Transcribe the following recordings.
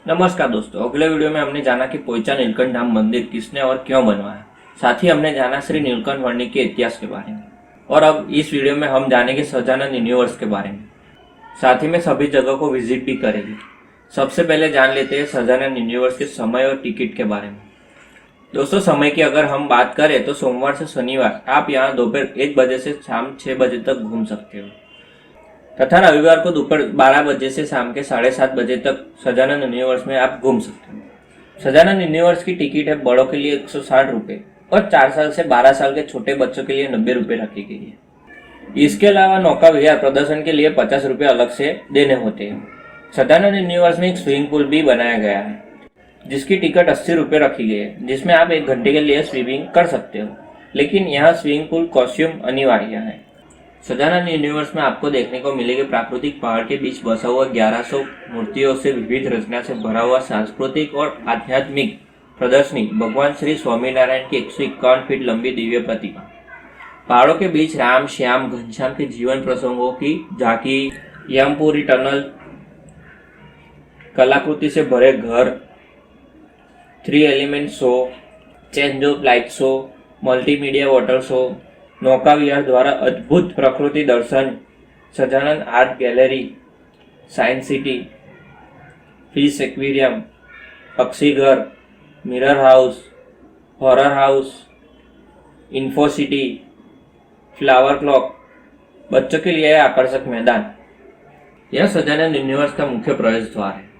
नमस्कार दोस्तों, अगले वीडियो में हमने जाना कि पोइचा नीलकंठ धाम मंदिर किसने और क्यों बनवाया। साथ ही हमने जाना श्री नीलकंठ वर्णी के इतिहास के बारे में। और अब इस वीडियो में हम जानेंगे सहजानंद यूनिवर्स के बारे में। साथ ही में सभी जगह को विजिट भी करेंगे। सबसे पहले जान लेते हैं सहजानंद यूनिवर्स के समय और टिकट के बारे में। दोस्तों, समय की अगर हम बात करें तो सोमवार से शनिवार आप यहाँ दोपहर 1 बजे से शाम 6 बजे तक घूम सकते हो तथा रविवार को दोपहर 12 बजे से शाम के 7:30 बजे तक सहजानंद यूनिवर्स में आप घूम सकते हो। सहजानंद यूनिवर्स की टिकट है बड़ों के लिए 160 रुपये और 4 साल से 12 साल के छोटे बच्चों के लिए 90 रुपये रखी गई है। इसके अलावा नौका विहार प्रदर्शन के लिए 50 रुपये अलग से देने होते हैं। सहजानंद यूनिवर्स में एक स्विमिंग पूल भी बनाया गया है जिसकी टिकट 80 रुपये रखी गई है, जिसमें आप 1 घंटे के लिए स्विमिंग कर सकते हो, लेकिन यहाँ स्विमिंग पूल कॉस्ट्यूम अनिवार्य है। सहजानंद यूनिवर्स में आपको देखने को मिलेगी प्राकृतिक पहाड़ के बीच बसा हुआ 1100 मूर्तियों से विविध रचना से भरा हुआ सांस्कृतिक और आध्यात्मिक प्रदर्शनी भगवान श्री स्वामीनारायण की 151 फीट लंबी दिव्य प्रतिमा, पहाड़ों के बीच राम श्याम घनश्याम के जीवन प्रसंगों की झांकी, यमपुरी टनल, कलाकृति से भरे घर, 3 element show, change of light show, multimedia water show, नौका विहार द्वारा अद्भुत प्रकृति दर्शन, Sahajanand art gallery, science city, fish aquarium, पक्षी घर, mirror house, horror house, info city, flower clock, बच्चों के लिए आकर्षक मैदान। यह सहजानंद यूनिवर्स का मुख्य प्रवेश द्वार है।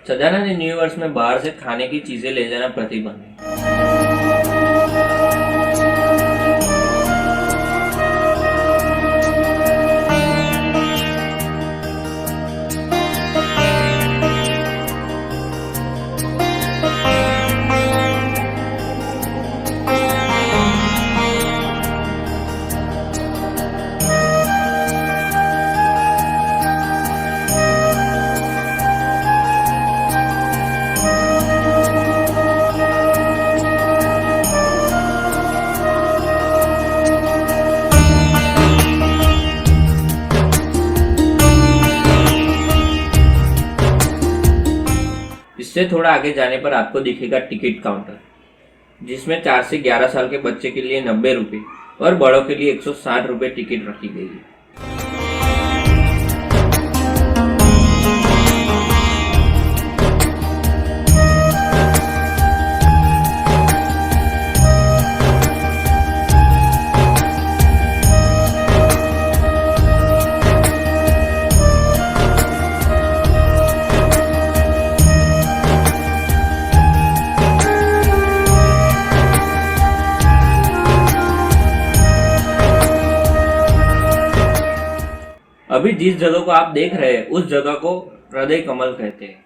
सहजानंद यूनिवर्स में बाहर से खाने की चीजें ले जाना प्रतिबंध है। इससे थोड़ा आगे जाने पर आपको दिखेगा टिकट काउंटर, जिसमें 4 से 11 साल के बच्चे के लिए 90 रुपये और बड़ों के लिए 160 रुपये टिकट रखी गई है। अभी जिस जगह को आप देख रहे हैं उस जगह को हृदय कमल कहते हैं।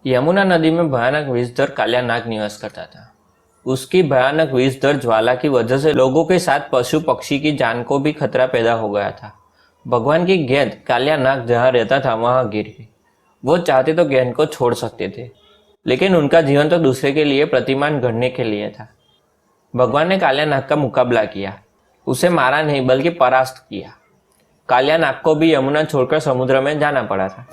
यमुना नदी में भयानक विषधर कालिया नाग निवास करता था। उसकी भयानक विषधर ज्वाला की वजह से लोगों के साथ पशु पक्षी की जान को भी खतरा पैदा हो गया था। भगवान की गेंद कालिया नाग जहाँ रहता था वहां गिर गई। वो चाहते तो गेंद को छोड़ सकते थे, लेकिन उनका जीवन तो दूसरे के लिए प्रतिमान गढ़ने के लिए था। भगवान ने कालिया नाग का मुकाबला किया, उसे मारा नहीं बल्कि परास्त किया। कालिया नाग को भी यमुना छोड़कर समुद्र में जाना पड़ा था।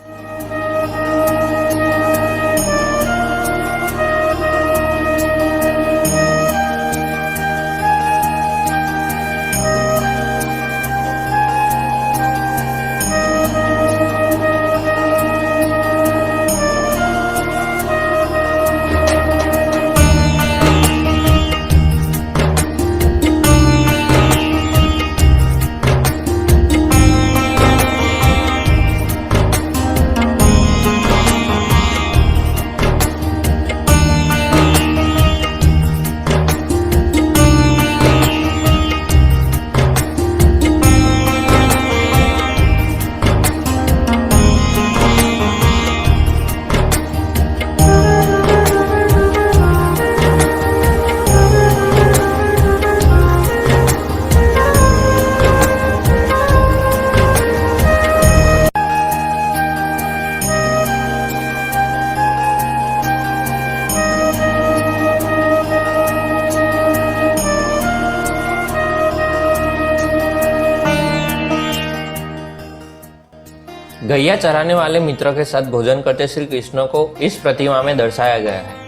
गैया चराने वाले मित्र के साथ भोजन करते श्री कृष्ण को इस प्रतिमा में दर्शाया गया है।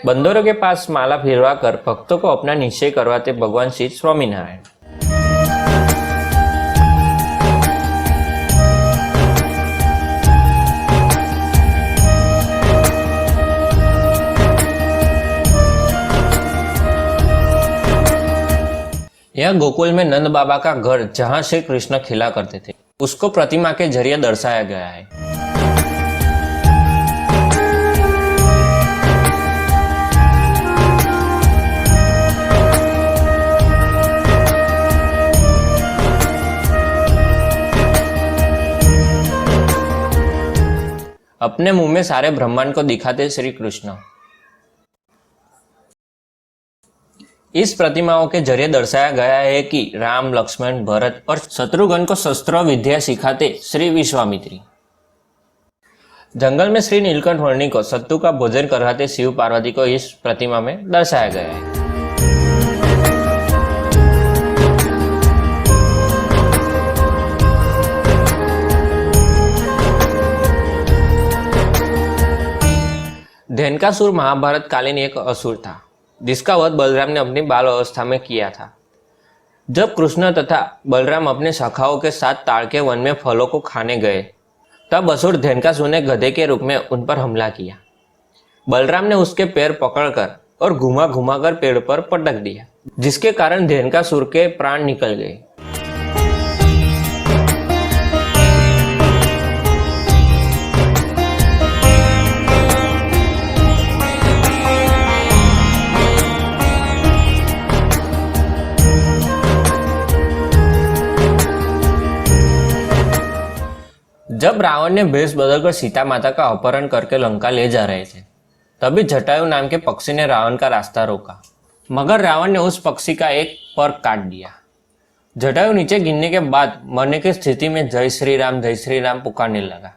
बंदरों के पास माला फिरवा कर भक्तों को अपना निश्चय करवाते भगवान श्री स्वामीनारायण। यह गोकुल में नंद बाबा का घर जहां श्री कृष्ण खेला करते थे, उसको प्रतिमा के जरिए दर्शाया गया है। अपने मुंह में सारे ब्रह्मांड को दिखाते श्री कृष्ण। इस प्रतिमाओं के जरिए दर्शाया गया है कि राम, लक्ष्मण, भरत और शत्रुघ्न को शस्त्र विद्या सिखाते श्री विश्वामित्री। जंगल में श्री नीलकंठ वर्णी को सत्तू का भोजन करवाते शिव पार्वती को इस प्रतिमा में दर्शाया गया है। धेनुकासुर महाभारत कालीन एक असुर था जिसका वध बलराम ने अपनी बाल अवस्था में किया था। जब कृष्ण तथा बलराम अपने सखाओं के साथ ताड़ के वन में फलों को खाने गए, तब असुर धेनुकासुर ने गधे के रूप में उन पर हमला किया। बलराम ने उसके पैर पकड़कर और घुमा घुमा कर पेड़ पर पटक दिया, जिसके कारण धेनुकासुर के प्राण निकल गए। जब रावण ने भेष बदलकर सीता माता का अपहरण करके लंका ले जा रहे थे, तभी जटायु नाम के पक्षी ने रावण का रास्ता रोका, मगर रावण ने उस पक्षी का एक पर काट दिया। जटायु नीचे गिरने के बाद मरने की स्थिति में जय श्री राम पुकारने लगा।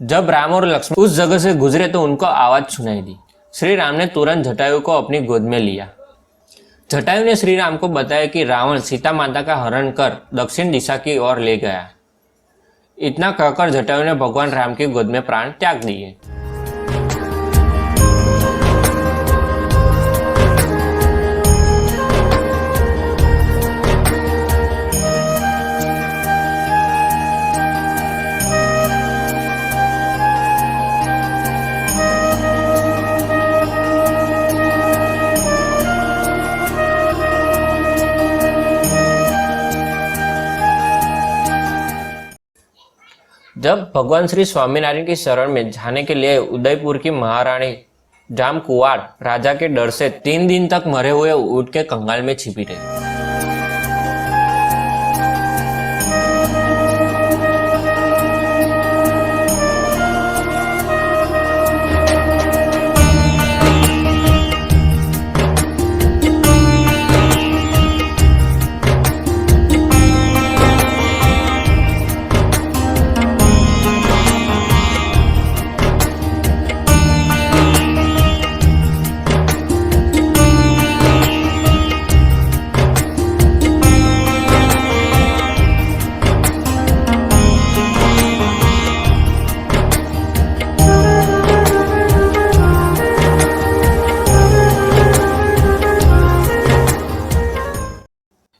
जब राम और लक्ष्मण उस जगह से गुजरे तो उनको आवाज सुनाई दी। श्री राम ने तुरंत जटायु को अपनी गोद में लिया। जटायु ने श्री राम को बताया कि रावण सीता माता का हरण कर दक्षिण दिशा की ओर ले गया। इतना कहकर जटायु ने भगवान राम की गोद में प्राण त्याग दिए। जब भगवान श्री स्वामीनारायण की शरण में जाने के लिए उदयपुर की महारानी जामकुवाड़ राजा के डर से 3 दिन तक मरे हुए ऊंट के कंगाल में छिपी रही।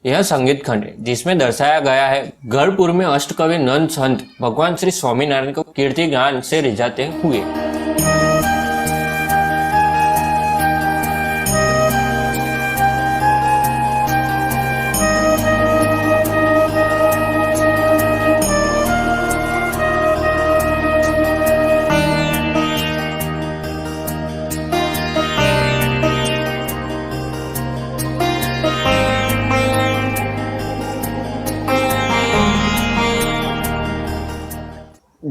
यह संगीत खंड है जिसमें दर्शाया गया है गढ़पुर में अष्टकवि नंद संत भगवान श्री स्वामीनारायण को कीर्ति गान से रिझाते हुए।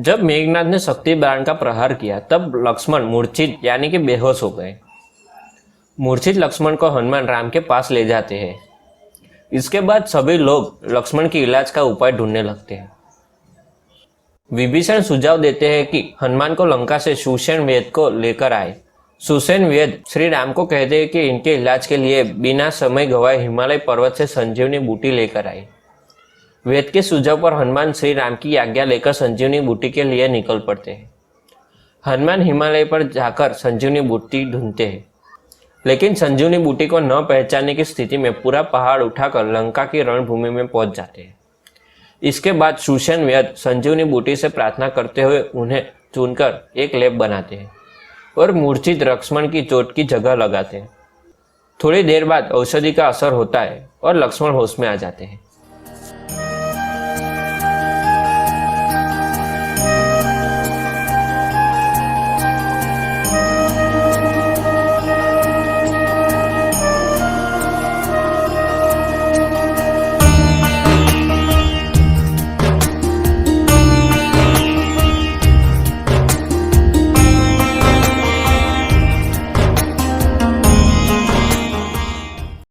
जब मेघनाथ ने शक्ति बाण का प्रहार किया तब लक्ष्मण मूर्छित यानी कि बेहोश हो गए। मूर्छित लक्ष्मण को हनुमान राम के पास ले जाते हैं। इसके बाद सभी लोग लक्ष्मण की इलाज का उपाय ढूंढने लगते हैं। विभीषण सुझाव देते हैं कि हनुमान को लंका से सुसेन वेद को लेकर आए। सुसेन वेद श्री राम को कहते हैं कि इनके इलाज के लिए बिना समय गवाए हिमालय पर्वत से संजीवनी बूटी लेकर आए। वेद के सुझाव पर हनुमान श्री राम की आज्ञा लेकर संजीवनी बूटी के लिए निकल पड़ते हैं। हनुमान हिमालय पर जाकर संजीवनी बूटी ढूंढते हैं, लेकिन संजीवनी बूटी को न पहचानने की स्थिति में पूरा पहाड़ उठाकर लंका की रणभूमि में पहुंच जाते हैं। इसके बाद सुसेन वेद संजीवनी बूटी से प्रार्थना करते हुए उन्हें चुनकर एक लेप बनाते हैं और मूर्छित लक्ष्मण की चोट की जगह लगाते हैं। थोड़ी देर बाद औषधि का असर होता है और लक्ष्मण होश में आ जाते हैं।